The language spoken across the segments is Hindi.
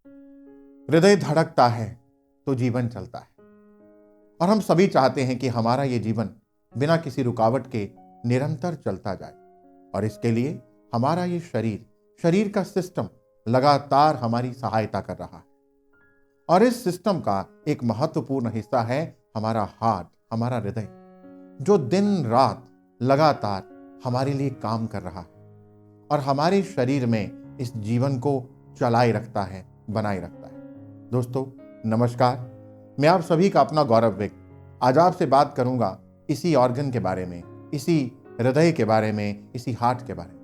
हृदय धड़कता है तो जीवन चलता है, और हम सभी चाहते हैं कि हमारा ये जीवन बिना किसी रुकावट के निरंतर चलता जाए। और इसके लिए हमारा ये शरीर का सिस्टम लगातार हमारी सहायता कर रहा है। और इस सिस्टम का एक महत्वपूर्ण हिस्सा है हमारा हार्ट, हमारा हृदय, जो दिन रात लगातार हमारे लिए काम कर रहा है और हमारे शरीर में इस जीवन को चलाए रखता है, बनाए रखता है। दोस्तों नमस्कार, मैं आप सभी का अपना गौरव विक आज आपसे बात करूंगा इसी ऑर्गन के बारे में, इसी हृदय के बारे में, इसी हार्ट के बारे में।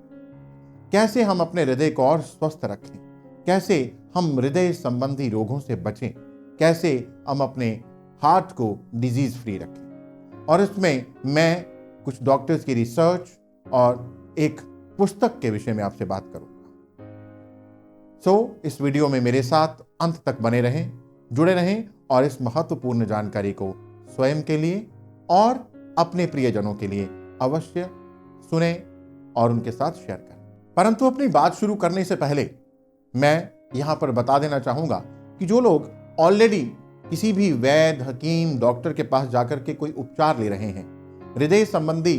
कैसे हम अपने हृदय को और स्वस्थ रखें, कैसे हम हृदय संबंधी रोगों से बचें, कैसे हम अपने हार्ट को डिजीज फ्री रखें। और इसमें मैं कुछ डॉक्टर्स की रिसर्च और एक पुस्तक के विषय में आपसे बात करूंगा। इस वीडियो में मेरे साथ अंत तक बने रहें, जुड़े रहें और इस महत्वपूर्ण जानकारी को स्वयं के लिए और अपने प्रियजनों के लिए अवश्य सुने और उनके साथ शेयर करें। परंतु अपनी बात शुरू करने से पहले मैं यहां पर बता देना चाहूंगा कि जो लोग ऑलरेडी किसी भी वैद्य, हकीम, डॉक्टर के पास जाकर के कोई उपचार ले रहे हैं, हृदय संबंधी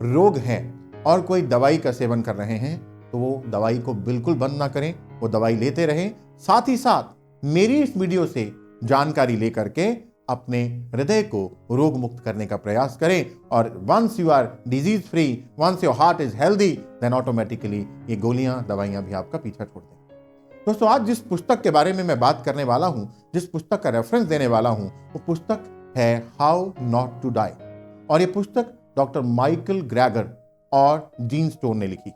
रोग है और कोई दवाई का सेवन कर रहे हैं, तो वो दवाई को बिल्कुल बंद ना करें, वो दवाई लेते रहें। साथ ही साथ मेरी इस वीडियो से जानकारी लेकर के अपने हृदय को रोग मुक्त करने का प्रयास करें। और once you are disease free, once your heart is healthy, then automatically ये गोलियां, दवाइयां भी आपका पीछा छोड़ दें। दोस्तों आज जिस पुस्तक के बारे में मैं बात करने वाला हूं, जिस पुस्तक का रेफरेंस देने वाला हूं, वो पुस्तक है हाउ नॉट टू डाई। और ये पुस्तक डॉक्टर माइकल ग्रेगर और जीन स्टोन ने लिखी।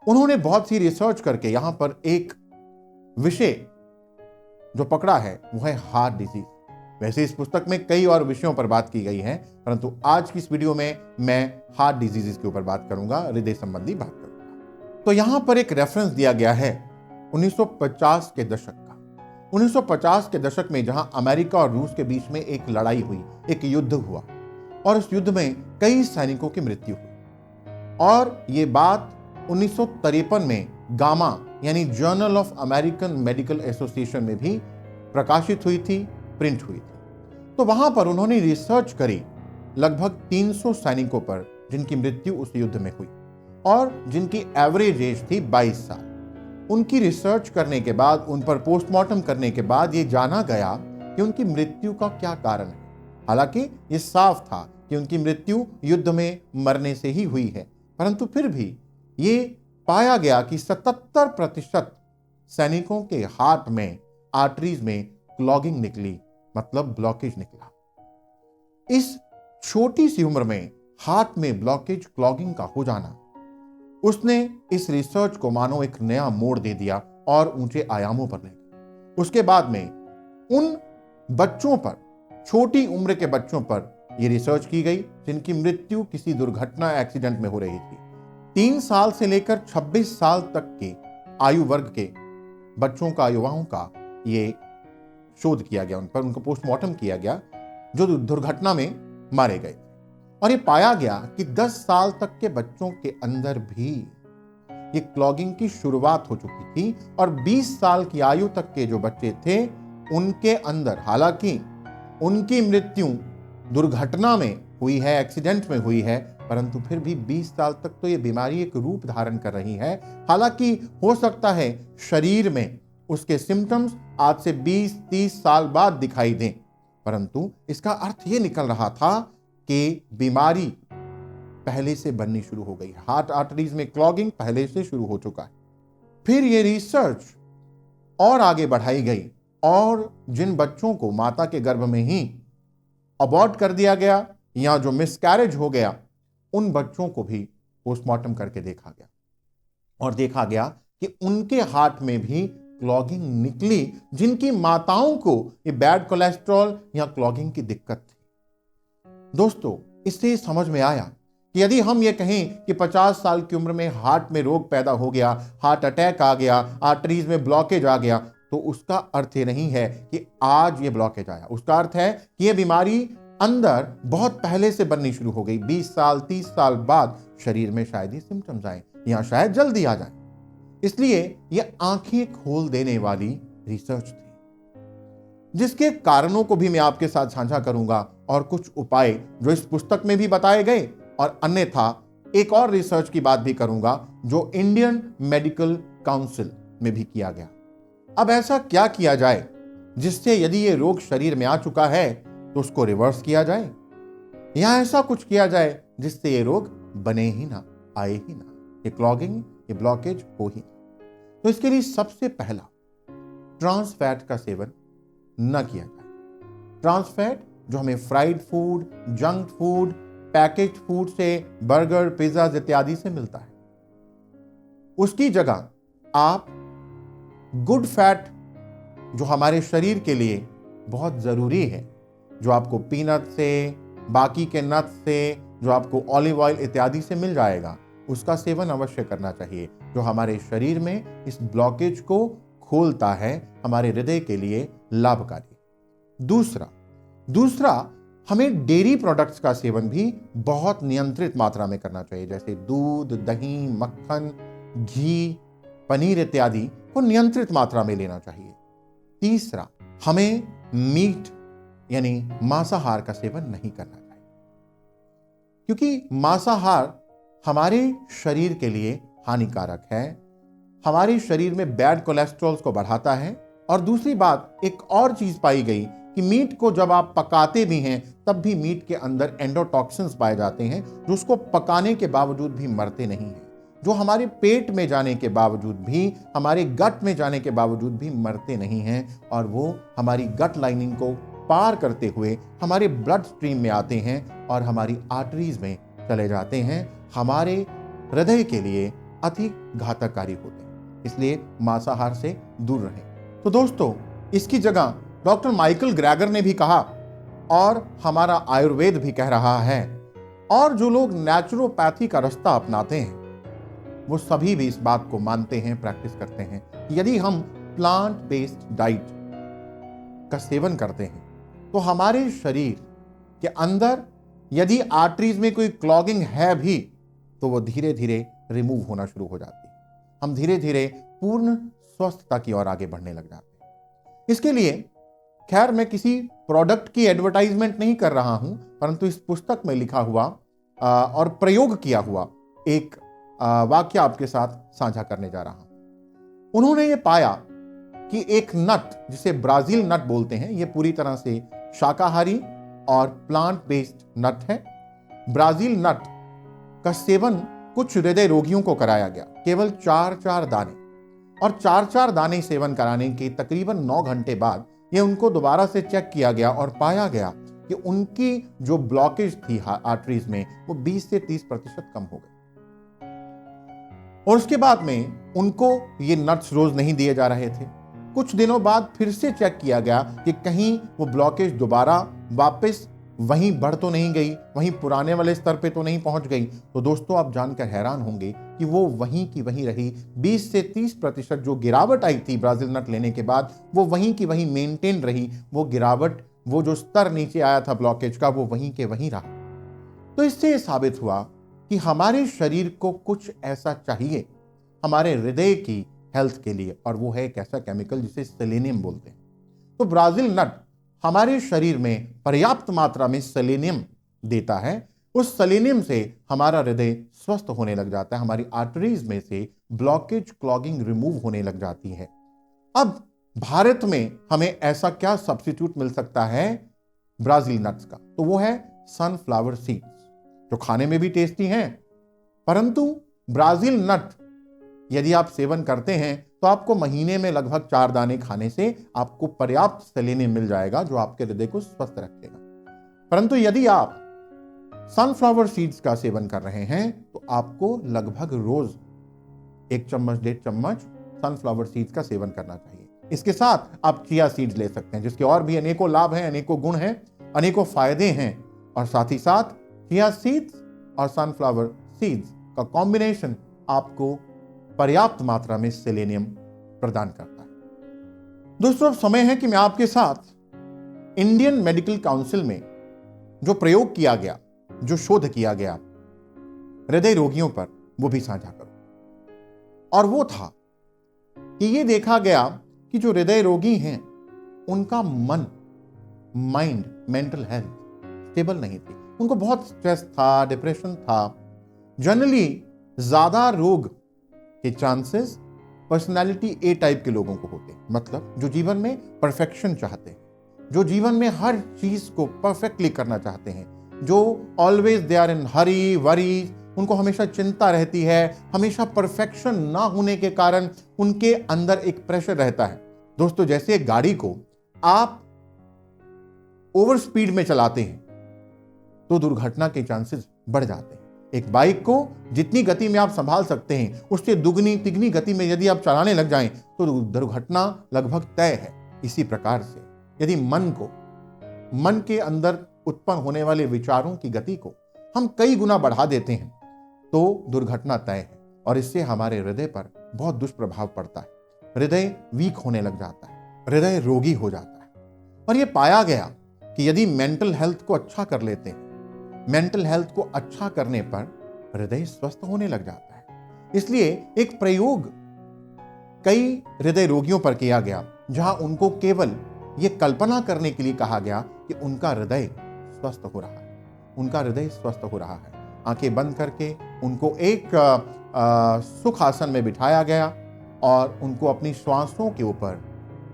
उन्होंने बहुत सी रिसर्च करके यहां पर एक विषय जो पकड़ा है वो है हार्ट डिजीज। वैसे इस पुस्तक में कई और विषयों पर बात की गई है, परंतु आज की इस वीडियो में मैं हार्ट डिजीजेस के ऊपर बात करूंगा, हृदय संबंधी बात करूंगा। तो यहां पर एक रेफरेंस दिया गया है 1950 के दशक का। 1950 के दशक में जहां अमेरिका और रूस के बीच में एक लड़ाई हुई, एक युद्ध हुआ और उस युद्ध में कई सैनिकों की मृत्यु हुई। और ये बात 1953 में गामा यानी journal of American medical association में भी प्रकाशित हुई थी, प्रिंट हुई थी। तो वहां पर उन्होंने रिसर्च करी लगभग 300 सैनिकों पर जिनकी मृत्यु उस युद्ध में हुई और जिनकी एवरेज एज थी 22 साल। उनकी रिसर्च करने के बाद, उन पर पोस्टमार्टम करने के बाद ये जाना गया कि उनकी मृत्यु का क्या कारण है। हालांकि ये साफ था कि उनकी मृत्यु युद्ध में मरने से ही हुई है, परंतु फिर भी ये पाया गया कि 77% सैनिकों के हार्ट में, आर्टरीज में क्लॉगिंग निकली, मतलब ब्लॉकेज निकला। इस छोटी सी उम्र में हार्ट में ब्लॉकेज, क्लॉगिंग का हो जाना, उसने इस रिसर्च को मानो एक नया मोड़ दे दिया और ऊंचे आयामों पर ले गया। उसके बाद में उन बच्चों पर, छोटी उम्र के बच्चों पर यह रिसर्च की गई जिनकी मृत्यु किसी दुर्घटना, एक्सीडेंट में हो रही थी। 3 साल से लेकर 26 साल तक के आयु वर्ग के बच्चों का, युवाओं का ये शोध किया गया, उन पर उनको पोस्टमार्टम किया गया जो दुर्घटना में मारे गए। और ये पाया गया कि 10 साल तक के बच्चों के अंदर भी ये क्लॉगिंग की शुरुआत हो चुकी थी और 20 साल की आयु तक के जो बच्चे थे उनके अंदर, हालांकि उनकी मृत्यु दुर्घटना में हुई है, एक्सीडेंट में हुई है, परंतु फिर भी 20 साल तक तो ये बीमारी एक रूप धारण कर रही है। हालांकि हो सकता है शरीर में उसके सिम्टम्स आज से 20-30 साल बाद दिखाई दें, परंतु इसका अर्थ यह निकल रहा था कि बीमारी पहले से बननी शुरू हो गई है। हार्ट आर्टरीज में क्लॉगिंग पहले से शुरू हो चुका है। फिर यह रिसर्च और आगे बढ़ाई गई और जिन बच्चों को माता के गर्भ में ही अबॉर्ट कर दिया गया या जो मिसकैरेज हो गया, उन बच्चों को भी पोस्टमार्टम करके देखा गया और देखा गया कि उनके हार्ट में भी क्लॉगिंग निकली, जिनकी माताओं को ये बैड कोलेस्ट्रॉल या क्लॉगिंग की दिक्कत थी। दोस्तों इससे समझ में आया कि यदि हम ये कहें कि 50 साल की उम्र में हार्ट में रोग पैदा हो गया, हार्ट अटैक आ गया, आर्टरीज में ब्लॉकेज आ गया, तो उसका अर्थ ये नहीं है कि आज ये ब्लॉकेज आया। उसका अर्थ है कि ये बीमारी अंदर बहुत पहले से बननी शुरू हो गई। 20 साल 30 साल बाद शरीर में शायद ये सिम्टम्स आए या शायद जल्दी आ जाए। इसलिए ये आंखें खोल देने वाली रिसर्च थी, जिसके कारणों को भी मैं आपके साथ साझा करूंगा और कुछ उपाय जो इस पुस्तक में भी बताए गए और अन्यथा एक और रिसर्च की बात भी करूंगा जो इंडियन मेडिकल काउंसिल में भी किया गया। अब ऐसा क्या किया जाए जिससे यदि ये रोग शरीर में आ चुका है तो उसको रिवर्स किया जाए, या ऐसा कुछ किया जाए जिससे ये रोग बने ही ना, आए ही ना, ये क्लॉगिंग, ये ब्लॉकेज हो ही ना। तो इसके लिए सबसे पहला, ट्रांस फैट का सेवन न किया जाए। ट्रांस फैट जो हमें fried food, junk food, package food से, बर्गर, पिज्जा इत्यादि से मिलता है, उसकी जगह आप गुड फैट जो हमारे शरीर के लिए बहुत जरूरी है, जो आपको पीनट से, बाकी के नट से, जो आपको ऑलिव ऑयल इत्यादि से मिल जाएगा, उसका सेवन अवश्य करना चाहिए, जो हमारे शरीर में इस ब्लॉकेज को खोलता है, हमारे हृदय के लिए लाभकारी। दूसरा हमें डेयरी प्रोडक्ट्स का सेवन भी बहुत नियंत्रित मात्रा में करना चाहिए, जैसे दूध, दही, मक्खन, घी, पनीर इत्यादि को नियंत्रित मात्रा में लेना चाहिए। तीसरा, हमें मीट यानी मांसाहार का सेवन नहीं करना चाहिए, क्योंकि मांसाहार हमारे शरीर के लिए हानिकारक है, हमारे शरीर में बैड कोलेस्ट्रॉल को बढ़ाता है। और दूसरी बात, एक और चीज पाई गई कि मीट को जब आप पकाते भी हैं तब भी मीट के अंदर एंडोटॉक्सिन्स पाए जाते हैं जो उसको पकाने के बावजूद भी मरते नहीं हैं, जो हमारे पेट में जाने के बावजूद भी, हमारे गट में जाने के बावजूद भी मरते नहीं हैं, और वो हमारी गट लाइनिंग को पार करते हुए हमारे ब्लड स्ट्रीम में आते हैं और हमारी आर्टरीज में चले जाते हैं, हमारे हृदय के लिए अति घातकारी होते हैं। इसलिए मांसाहार से दूर रहें। तो दोस्तों, इसकी जगह डॉक्टर माइकल ग्रेगर ने भी कहा और हमारा आयुर्वेद भी कह रहा है, और जो लोग नेचुरोपैथी का रास्ता अपनाते हैं वो सभी भी इस बात को मानते हैं, प्रैक्टिस करते हैं कि यदि हम प्लांट बेस्ड डाइट का सेवन करते हैं तो हमारे शरीर के अंदर यदि आर्टरीज में कोई क्लॉगिंग है भी तो वो धीरे धीरे रिमूव होना शुरू हो जाती है। हम धीरे धीरे पूर्ण स्वस्थता की ओर आगे बढ़ने लग जाते हैं। इसके लिए खैर मैं किसी प्रोडक्ट की एडवर्टाइजमेंट नहीं कर रहा हूं, परंतु इस पुस्तक में लिखा हुआ और प्रयोग किया हुआ एक वाक्य आपके साथ साझा करने जा रहा हूं। उन्होंने ये पाया कि एक नट जिसे ब्राजील नट बोलते हैं, ये पूरी तरह से शाकाहारी और प्लांट बेस्ड नट है। ब्राजील नट का सेवन कुछ हृदय रोगियों को कराया गया, केवल 4-4 दाने, और 4-4 दाने सेवन कराने के तकरीबन 9 घंटे बाद ये उनको दोबारा से चेक किया गया और पाया गया कि उनकी जो ब्लॉकेज थी आर्टरीज में वो 20 से 30% कम हो गई। और उसके बाद में उनको ये नट्स रोज नहीं दिए जा रहे थे। कुछ दिनों बाद फिर से चेक किया गया कि कहीं वो ब्लॉकेज दोबारा वापस वहीं बढ़ तो नहीं गई, वहीं पुराने वाले स्तर पे तो नहीं पहुंच गई। तो दोस्तों, आप जानकर हैरान होंगे कि वो वहीं की वहीं रही। 20 से 30% जो गिरावट आई थी ब्राजील नट लेने के बाद, वो वहीं की वहीं मेंटेन रही। वो गिरावट, वो जो स्तर नीचे आया था ब्लॉकेज का, वो वहीं के वहीं रहा। तो इससे ये साबित हुआ कि हमारे शरीर को कुछ ऐसा चाहिए हमारे हृदय की हेल्थ के लिए, और वो है एक ऐसा केमिकल जिसे सेलेनियम बोलते हैं। तो ब्राजील नट हमारे शरीर में पर्याप्त मात्रा में सेलेनियम देता है। उस सेलेनियम से हमारा हृदय स्वस्थ होने लग जाता है, हमारी आर्टरीज में से ब्लॉकेज, क्लॉगिंग रिमूव होने लग जाती है। अब भारत में हमें ऐसा क्या सब्स्टिट्यूट मिल सकता है ब्राजील नट्स का? तो वो है सनफ्लावर सीड्स, जो खाने में भी टेस्टी हैं, परंतु ब्राजील नट यदि आप सेवन करते हैं तो आपको महीने में लगभग 4 दाने खाने से आपको पर्याप्त सेलेनियम मिल जाएगा, जो आपके हृदय को स्वस्थ रखेगा। परंतु यदि आप सनफ्लावर सीड्स का सेवन कर रहे हैं तो आपको लगभग रोज 1 चम्मच 1.5 चम्मच सनफ्लावर सीड्स का सेवन करना चाहिए। इसके साथ आप चिया सीड्स ले सकते हैं, जिसके और भी अनेकों लाभ हैं, अनेकों गुण हैं, अनेकों फायदे हैं। और साथ ही साथ चिया सीड्स और सनफ्लावर सीड्स का कॉम्बिनेशन आपको पर्याप्त मात्रा में सेलेनियम प्रदान करता है। दोस्तों, अब समय है कि मैं आपके साथ इंडियन मेडिकल काउंसिल में जो प्रयोग किया गया, जो शोध किया गया हृदय रोगियों पर, वो भी साझा करूं। और वो था कि ये देखा गया कि जो हृदय रोगी हैं उनका मन, माइंड, मेंटल हेल्थ स्टेबल नहीं थी। उनको बहुत स्ट्रेस था, डिप्रेशन था। जनरली ज्यादा रोग के चांसेस पर्सनालिटी ए टाइप के लोगों को होते हैं, मतलब जो जीवन में परफेक्शन चाहते हैं, जो जीवन में हर चीज को परफेक्टली करना चाहते हैं, जो always they are in hurry worry, उनको हमेशा चिंता रहती है, हमेशा परफेक्शन ना होने के कारण उनके अंदर एक प्रेशर रहता है। दोस्तों, जैसे एक गाड़ी को आप ओवर स्पीड में चलाते हैं तो दुर्घटना के चांसेस बढ़ जाते हैं। एक बाइक को जितनी गति में आप संभाल सकते हैं उससे दुगनी तिगनी गति में यदि आप चलाने लग जाएं तो दुर्घटना लगभग तय है। इसी प्रकार से यदि मन के अंदर उत्पन्न होने वाले विचारों की गति को हम कई गुना बढ़ा देते हैं तो दुर्घटना तय है, और इससे हमारे हृदय पर बहुत दुष्प्रभाव पड़ता है। हृदय वीक होने लग जाता है, हृदय रोगी हो जाता है। और यह पाया गया कि यदि मेंटल हेल्थ को अच्छा कर लेते हैं, मेंटल हेल्थ को अच्छा करने पर हृदय स्वस्थ होने लग जाता है। इसलिए एक प्रयोग कई हृदय रोगियों पर किया गया जहां उनको केवल यह कल्पना करने के लिए कहा गया कि उनका हृदय स्वस्थ हो रहा है, उनका हृदय स्वस्थ हो रहा है। आंखें बंद करके उनको एक सुख आसन में बिठाया गया और उनको अपनी श्वासों के ऊपर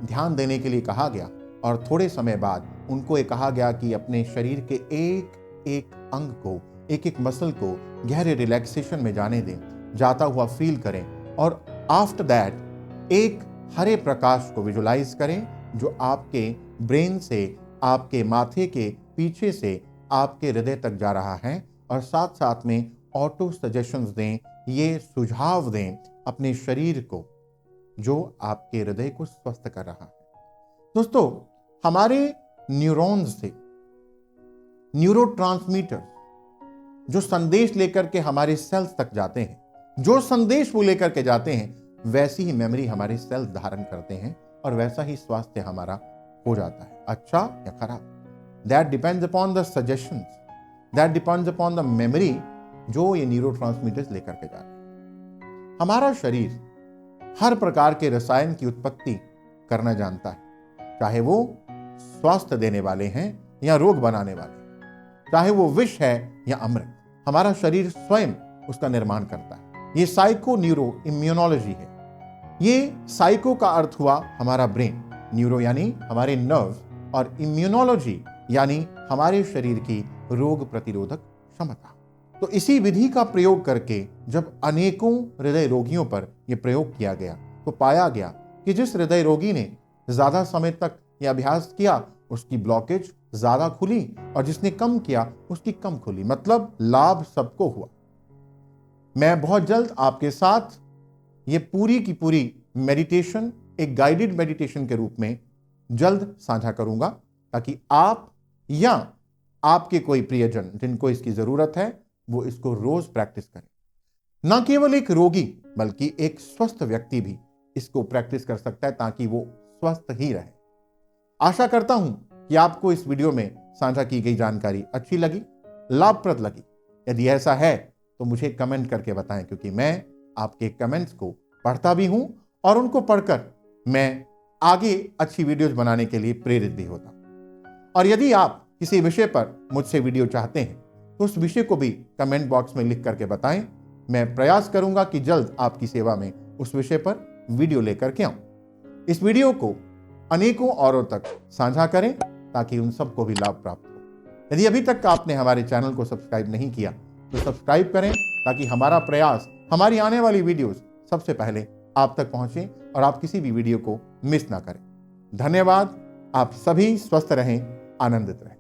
ध्यान देने के लिए कहा गया, और थोड़े समय बाद उनको ये कहा गया कि अपने शरीर के एक एक अंग को, एक एक मसल को गहरे रिलैक्सेशन में जाने दें, जाता हुआ फील करें, और आफ्टर दैट एक हरे प्रकाश को विजुलाइज करें जो आपके ब्रेन से, आपके माथे के पीछे से आपके हृदय तक जा रहा है, और साथ साथ में ऑटो सजेशंस दें, ये सुझाव दें अपने शरीर को जो आपके हृदय को स्वस्थ कर रहा है। दोस्तों, हमारे न्यूरॉन्स से न्यूरोट्रांसमीटर जो संदेश लेकर के हमारे सेल्स तक जाते हैं, जो संदेश वो लेकर के जाते हैं, वैसी ही मेमोरी हमारे सेल्स धारण करते हैं और वैसा ही स्वास्थ्य हमारा हो जाता है, अच्छा या खराब। That depends upon the suggestions, that depends upon the memory जो ये न्यूरोट्रांसमीटर्स लेकर के जाते हैं। हमारा शरीर हर प्रकार के रसायन की उत्पत्ति करना जानता है, चाहे वो स्वास्थ्य देने वाले हैं या रोग बनाने वाले, चाहे वो विष है या अमृत। हमारा शरीर स्वयं उसका निर्माण करता है। ये साइको न्यूरो इम्यूनोलॉजी है। ये साइको का अर्थ हुआ हमारा ब्रेन, न्यूरो यानी हमारे नर्व, और इम्यूनोलॉजी यानी हमारे शरीर की रोग प्रतिरोधक क्षमता। तो इसी विधि का प्रयोग करके जब अनेकों हृदय रोगियों पर यह प्रयोग किया गया तो पाया गया कि जिस हृदय रोगी ने ज्यादा समय तक यह अभ्यास किया उसकी ब्लॉकेज ज्यादा खुली, और जिसने कम किया उसकी कम खुली, मतलब लाभ सबको हुआ। मैं बहुत जल्द आपके साथ ये पूरी की पूरी मेडिटेशन एक गाइडेड मेडिटेशन के रूप में जल्द साझा करूंगा, ताकि आप या आपके कोई प्रियजन जिनको इसकी जरूरत है वो इसको रोज प्रैक्टिस करें। ना केवल एक रोगी बल्कि एक स्वस्थ व्यक्ति भी इसको प्रैक्टिस कर सकता है ताकि वो स्वस्थ ही रहे। आशा करता हूं कि आपको इस वीडियो में साझा की गई जानकारी अच्छी लगी, लाभप्रद लगी। यदि ऐसा है तो मुझे कमेंट करके बताएं, क्योंकि मैं आपके कमेंट्स को पढ़ता भी हूं और उनको पढ़कर मैं आगे अच्छी वीडियोस बनाने के लिए प्रेरित भी होता हूं। और यदि आप किसी विषय पर मुझसे वीडियो चाहते हैं तो उस विषय को भी कमेंट बॉक्स में लिख करके बताएं। मैं प्रयास करूंगा कि जल्द आपकी सेवा में उस विषय पर वीडियो लेकर के आऊं। इस वीडियो को अनेकों औरों तक साझा करें ताकि उन सबको भी लाभ प्राप्त हो। यदि अभी तक आपने हमारे चैनल को सब्सक्राइब नहीं किया तो सब्सक्राइब करें ताकि हमारा प्रयास, हमारी आने वाली वीडियोस सबसे पहले आप तक पहुंचे और आप किसी भी वीडियो को मिस ना करें। धन्यवाद। आप सभी स्वस्थ रहें, आनंदित रहें।